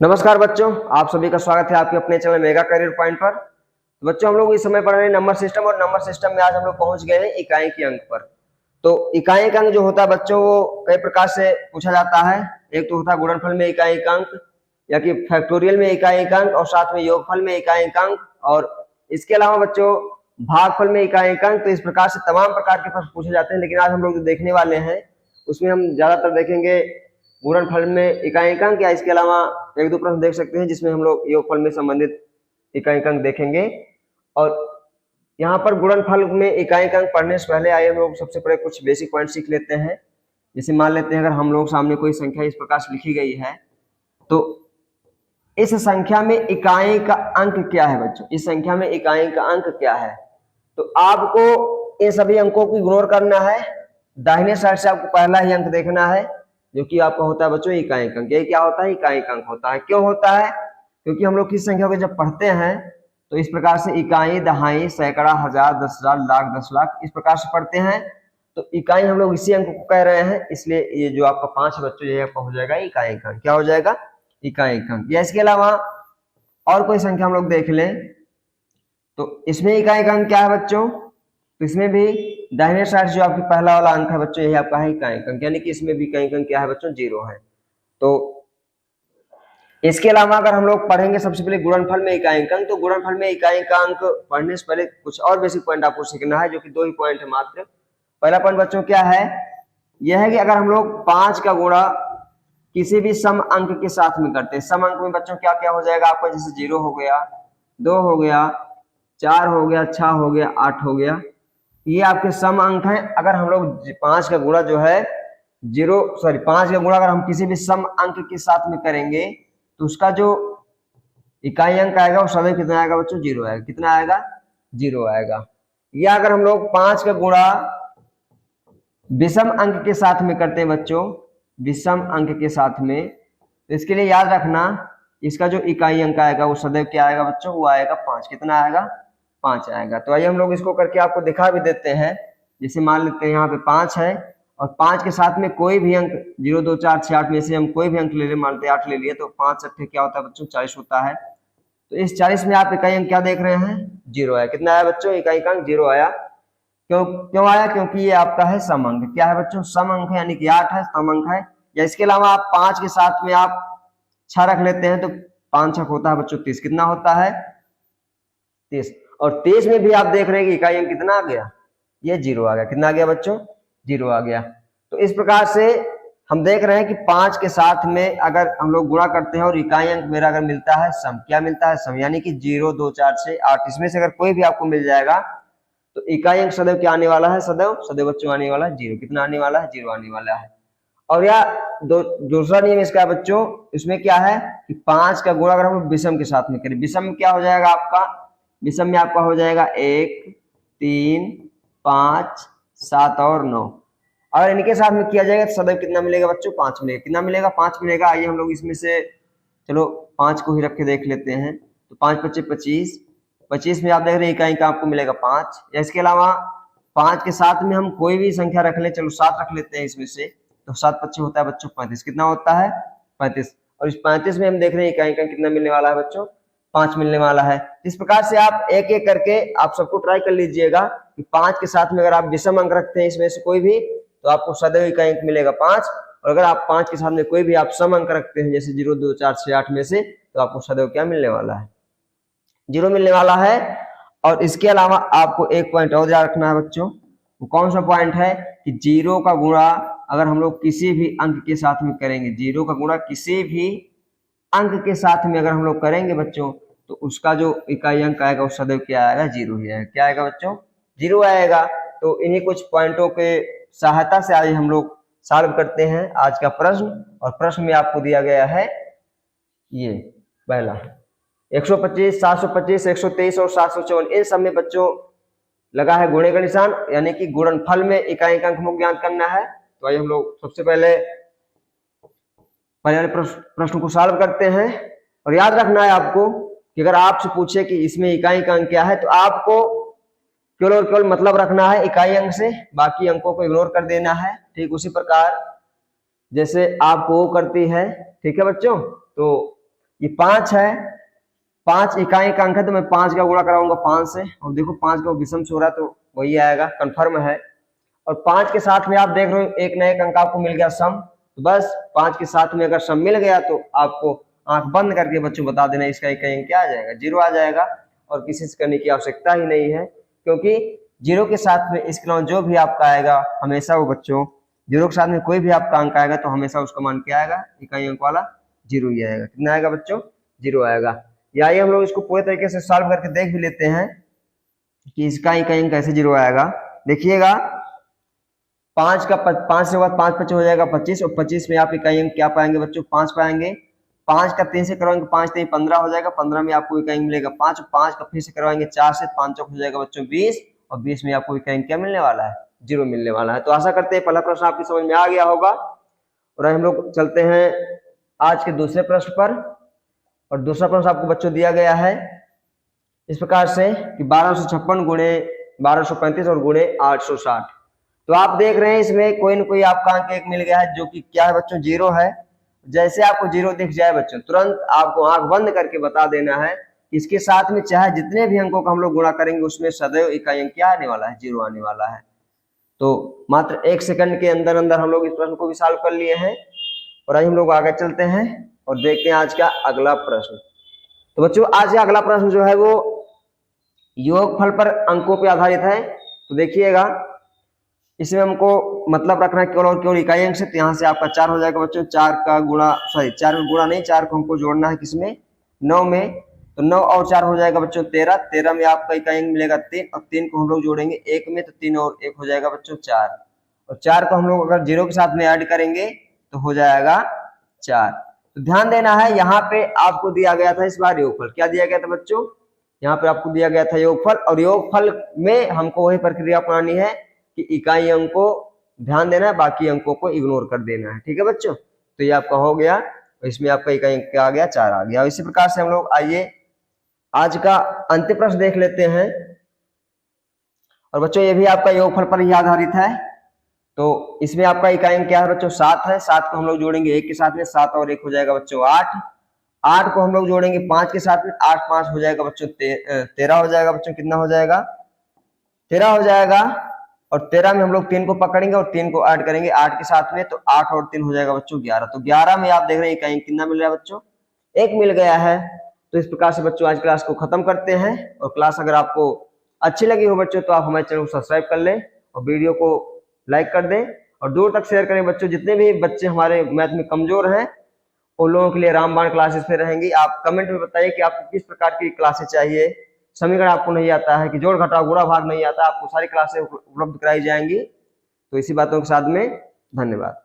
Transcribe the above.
नमस्कार बच्चों, आप सभी का स्वागत है आपके अपने चैनल मेगा करियर पॉइंट पर। तो बच्चों, हम लोग इस समय पढ़ रहे हैं नंबर सिस्टम और नंबर सिस्टम में आज हम लोग पहुंच गए हैं इकाई के अंक पर। तो इकाई का अंक जो होता है बच्चों, वो कई प्रकार से पूछा जाता है। एक तो होता है गुणनफल में इकाई का अंक, या कि फैक्टोरियल में इकाई का अंक, और साथ में योगफल में इकाई का अंक, और इसके अलावा बच्चों भागफल में इकाई का अंक। तो इस प्रकार से तमाम प्रकार के प्रश्न पूछे जाते हैं, लेकिन आज हम लोग जो देखने वाले हैं उसमें हम ज्यादातर देखेंगे गुणनफल में इकाई-अंक, या इसके अलावा एक दो प्रश्न देख सकते हैं जिसमें हम लोग योगफल में संबंधित इकाई-अंक देखेंगे। और यहाँ पर गुणनफल में इकाई-अंक पढ़ने से पहले आइए हम लोग सबसे पहले कुछ बेसिक पॉइंट सीख लेते हैं। जैसे मान लेते हैं अगर हम लोग सामने कोई संख्या इस प्रकार से लिखी गई है, तो इस संख्या में इकाई का अंक क्या है बच्चों? इस संख्या में इकाई का अंक क्या है? तो आपको इन सभी अंकों को इग्नोर करना है। दाहिने साइड से आपको पहला ही अंक देखना है, जो कि आपका होता है बच्चों इकाई अंक। ये क्या होता है? इकाई अंक होता है। क्यों होता है? क्योंकि हम लोग किस संख्या को जब पढ़ते हैं तो इस प्रकार से इकाई, दहाई, सैकड़ा, हजार, 10,000, लाख, 10 लाख इस प्रकार से पढ़ते हैं। तो इकाई हम लोग इसी अंक को कह रहे हैं, इसलिए ये जो आपका 5 बच्चों ये आपका हो जाएगा इकाई अंक। क्या हो जाएगा? इकाई अंक। या इसके अलावा और कोई संख्या हम लोग देख लें, तो इसमें इकाई अंक क्या है बच्चों? तो इसमें भी दाहिने साइड जो आपकी पहला वाला अंक है बच्चों, यही आपका है इकाई अंक, यानी कि इसमें भी इकाई अंक क्या है बच्चों? 0 है। तो इसके अलावा अगर हम लोग पढ़ेंगे सबसे पहले गुणनफल में इकाई अंक, तो गुणनफल में इकाई का अंक पढ़ने से पहले कुछ और बेसिक पॉइंट आपको सीखना है, जो कि 2 ही पॉइंट है मात्र। पहला पॉइंट बच्चों क्या है? यह है कि अगर हम लोग 5 का गुणा किसी भी सम अंक के साथ में करते हैं, सम अंक में बच्चों क्या क्या हो जाएगा आपका? जैसे 0 हो गया, 2 हो गया, 4 हो गया, 6 हो गया, 8 हो गया, ये आपके सम अंक हैं। अगर हम लोग 5 का गुणा जो है 5 का गुणा अगर हम किसी भी सम अंक के साथ में करेंगे, तो उसका जो इकाई अंक आएगा वो सदैव कितना आएगा बच्चों? 0 आएगा। कितना आएगा? 0 आएगा। या अगर हम लोग 5 का गुणा विषम अंक के साथ में करते हैं बच्चों, विषम अंक के साथ में, तो इसके लिए याद रखना इसका जो इकाई अंक आएगा वो सदैव क्या आएगा बच्चों? वो आएगा 5। कितना आएगा? 5 आएगा। तो आइए हम लोग इसको करके आपको दिखा भी देते हैं। जैसे मान लेते हैं यहाँ पे 5 है, और 5 के साथ में कोई भी अंक 0, 2, 4, 6, 8 में से हम कोई भी अंक ले ले, मानते हैं 8 ले लिए, तो 5 अट्ठे क्या होता है बच्चों? 40 होता है। तो इस 40 में आप इकाई अंक क्या देख रहे हैं? 0 आया। कितना आया बच्चों? इकाई अंक 0 आया। क्यों आया? क्योंकि ये आपका है सम अंक। क्या है बच्चों? सम अंक है, यानी कि 8 है, सम अंक है। या इसके अलावा आप 5 के साथ में आप 6 रख लेते हैं, तो 5 छक होता है बच्चों 30। कितना होता है? 30। और 30 में भी आप देख रहे हैं कि इकाई अंक कितना आ गया? ये 0 आ गया। कितना आ गया बच्चों? 0 आ गया। तो इस प्रकार से हम देख रहे हैं कि 5 के साथ में अगर हम लोग गुणा करते हैं और इकाई अंक मेरा अगर मिलता है सम, क्या मिलता है? सम, यानी कि 0, 2, 4, 6, 8, इसमें से अगर कोई भी आपको मिल जाएगा तो इकाई अंक सदैव क्या आने वाला है? सदैव बच्चों आने वाला है 0। कितना आने वाला है? 0 आने वाला है। और या दूसरा नियम इसका बच्चों, इसमें क्या है कि 5 का गुणा अगर हम विषम के साथ में करें, विषम में क्या हो जाएगा आपका? विषम में आपका हो जाएगा 1, 3, 5, 7 और 9। अगर इनके साथ में किया जाएगा तो सदैव कितना मिलेगा बच्चों? 5 मिलेगा। कितना मिलेगा? 5 मिलेगा। आइए हम लोग इसमें से चलो 5 को ही रख के देख लेते हैं। तो 5 × 5 = 25। 25 में आप देख रहे हैं इकाई का आपको मिलेगा 5। या इसके अलावा 5 के साथ में हम कोई भी संख्या रख लें, चलो 7 रख लेते हैं इसमें से, तो 7 × 5 होता है बच्चों 35। कितना होता है? 35। और इस 35 में हम देख रहे हैं इकाई का कितना मिलने वाला है बच्चों? 5 मिलने वाला है। इस प्रकार से आप एक एक करके आप सबको ट्राई कर लीजिएगा कि 5 के साथ में अगर आप विषम अंक रखते हैं इसमें से कोई भी, तो आपको सदैव इकाई अंक मिलेगा 5। और अगर आप 5 के साथ में कोई भी आप सम अंक रखते हैं, जैसे 0, 2, 4, 6, 8 में से, तो आपको सदैव क्या मिलने वाला है? 0 मिलने वाला है। और इसके अलावा आपको एक पॉइंट और याद रखना है बच्चों। वो कौन सा पॉइंट है? कि 0 का गुणा अगर हम लोग किसी भी अंक के साथ में करेंगे, 0 का गुणा किसी भी अंक के साथ में अगर हम लोग करेंगे बच्चों, तो उसका जो इकाई अंक आएगा वो सदैव क्या आएगा? 0 ही आएगा। क्या आएगा बच्चों? 0 आएगा। तो इन्हीं कुछ पॉइंटों के सहायता से आज हम लोग सॉल्व करते हैं आज का प्रश्न। और प्रश्न में आपको दिया गया है ये पहला 125, 725, 123 और 754, इन सब में बच्चों लगा है गुणे का निशान, यानी कि गुणनफल में इकाई का अंक ज्ञात करना है। तो आइए हम लोग सबसे पहले वाले प्रश्न को सॉल्व करते हैं। और याद रखना है आपको कि अगर आपसे पूछे कि इसमें इकाई का अंक क्या है, तो आपको केवल और केवल मतलब रखना है इकाई अंक से, बाकी अंकों को इग्नोर कर देना है। ठीक उसी प्रकार जैसे आपको करती है। ठीक है बच्चों? तो ये 5 है, 5 इकाई का अंक है, तो मैं 5 का गुणा कराऊंगा 5 से, और देखो 5 का विषम से हो रहा है तो वही आएगा, कंफर्म है। और 5 के साथ में आप देख रहे हो एक नया अंक आपको मिल गया सम, तो बस 5 के साथ में अगर सम मिल गया तो आपको आंख बंद करके बच्चों बता देना इसका इकाई अंक क्या आ जाएगा, 0 आ जाएगा, और किसी से करने की आवश्यकता ही नहीं है, क्योंकि 0 के साथ में इसके अलावा जो भी आपका आएगा हमेशा वो बच्चों 0 के साथ में कोई भी आपका अंक आएगा तो हमेशा उसका मान क्या आएगा, इकाई अंक वाला 0 ही आएगा। कितना आएगा बच्चों, 0 आएगा। या आइए हम लोग इसको पूरे तरीके से सॉल्व करके देख भी लेते हैं कि इसका इकाई अंक कैसे 0 आएगा। देखिएगा 5 का 5 से बाद 5 5 हो जाएगा 25, और 25 में आप इकाई अंक क्या पाएंगे बच्चों, 5 पाएंगे। 5 का 3 से करवाएंगे 5 3 15 हो जाएगा, 15 में आपको इकाई मिलेगा 5, 5 का फिर से करवाएंगे 4 से, 5 चौक हो जाएगा बच्चों 20, और 20 में आपको इकाई क्या मिलने वाला है, 0 मिलने वाला है। तो आशा करते हैं पहला प्रश्न आपकी समझ में आ गया होगा, और हम लोग चलते हैं आज के दूसरे प्रश्न पर। और दूसरा प्रश्न आपको बच्चों दिया गया है इस प्रकार से कि 1256 गुणे 1235 और गुणे 860। तो आप देख रहे हैं इसमें कोई न कोई आपका अंक एक मिल गया है जो कि क्या है बच्चों, 0 है। जैसे आपको 0 दिख जाए बच्चों तुरंत आपको आंख बंद करके बता देना है, इसके साथ में चाहे जितने भी अंकों का हम लोग गुणा करेंगे उसमें सदैव इकाई अंक क्या आने वाला है, 0 आने वाला है। तो मात्र 1 सेकंड के अंदर अंदर हम लोग इस प्रश्न को भी सॉल्व कर लिए हैं, और आज हम लोग आगे चलते हैं और देखते हैं आज का अगला प्रश्न। तो बच्चों आज का अगला प्रश्न जो है वो योगफल पर अंकों पर आधारित है। तो देखिएगा इसमें हमको मतलब रखना है केवल और केवल इकाई अंक से, तो यहाँ से आपका 4 हो जाएगा बच्चों, 4 का गुणा 4 का गुणा नहीं, 4 को हमको जोड़ना है किसमें, 9 में, तो 9 और 4 हो जाएगा बच्चों 13, 13 में आपका इकाई अंक मिलेगा 3, और 3 को हम लोग जोड़ेंगे 1 में, तो 3 और 1 हो जाएगा बच्चों 4, और 4 को हम लोग अगर 0 के साथ में ऐड करेंगे तो हो जाएगा 4। तो ध्यान देना है यहाँ पे आपको दिया गया था इस बार योगफल, क्या दिया गया था बच्चों, यहाँ पे आपको दिया गया था योगफल, और योगफल में हमको वही प्रक्रिया अपनानी है कि इकाई अंक को ध्यान देना है, बाकी अंकों को इग्नोर कर देना है। ठीक है बच्चों, तो ये आपका हो गया, इसमें आपका इकाई अंक क्या आ गया, 4 आ गया। इसी प्रकार से हम लोग आइए आज का अंतिम प्रश्न देख लेते हैं, और बच्चों ये भी आपका योगफल पर ही आधारित है। तो इसमें आपका इकाई अंक क्या है बच्चों, 7 है, 7 को हम लोग जोड़ेंगे 1 के साथ में, 7 और 1 हो जाएगा बच्चों 8, 8 को हम लोग जोड़ेंगे 5 के साथ में, 8 5 हो जाएगा बच्चों 13 हो जाएगा बच्चों, कितना हो जाएगा, 13 हो जाएगा, और 13 में हम लोग 3 को पकड़ेंगे और 3 को ऐड करेंगे 8 के साथ में, तो 8 और 3 हो जाएगा बच्चों 11। तो 11 में आप देख रहे हैं इकाई अंक कितना मिल रहा है बच्चों, 1 मिल गया है। तो इस प्रकार से बच्चों आज क्लास को खत्म करते हैं, और क्लास अगर आपको अच्छी लगी हो बच्चों तो आप हमारे चैनल को सब्सक्राइब कर लें और वीडियो को लाइक कर दें, और दूर तक शेयर करें बच्चों। जितने भी बच्चे हमारे मैथ में कमजोर हैं उन लोगों के लिए रामबाण क्लासेस पे रहेंगी। आप कमेंट में बताइए कि आपको किस प्रकार की क्लासेस चाहिए, समीकरण आपको नहीं आता है कि जोड़ घटाव गुणा भाग नहीं आता, आपको सारी क्लासेस उपलब्ध कराई जाएंगी। तो इसी बातों के साथ में धन्यवाद।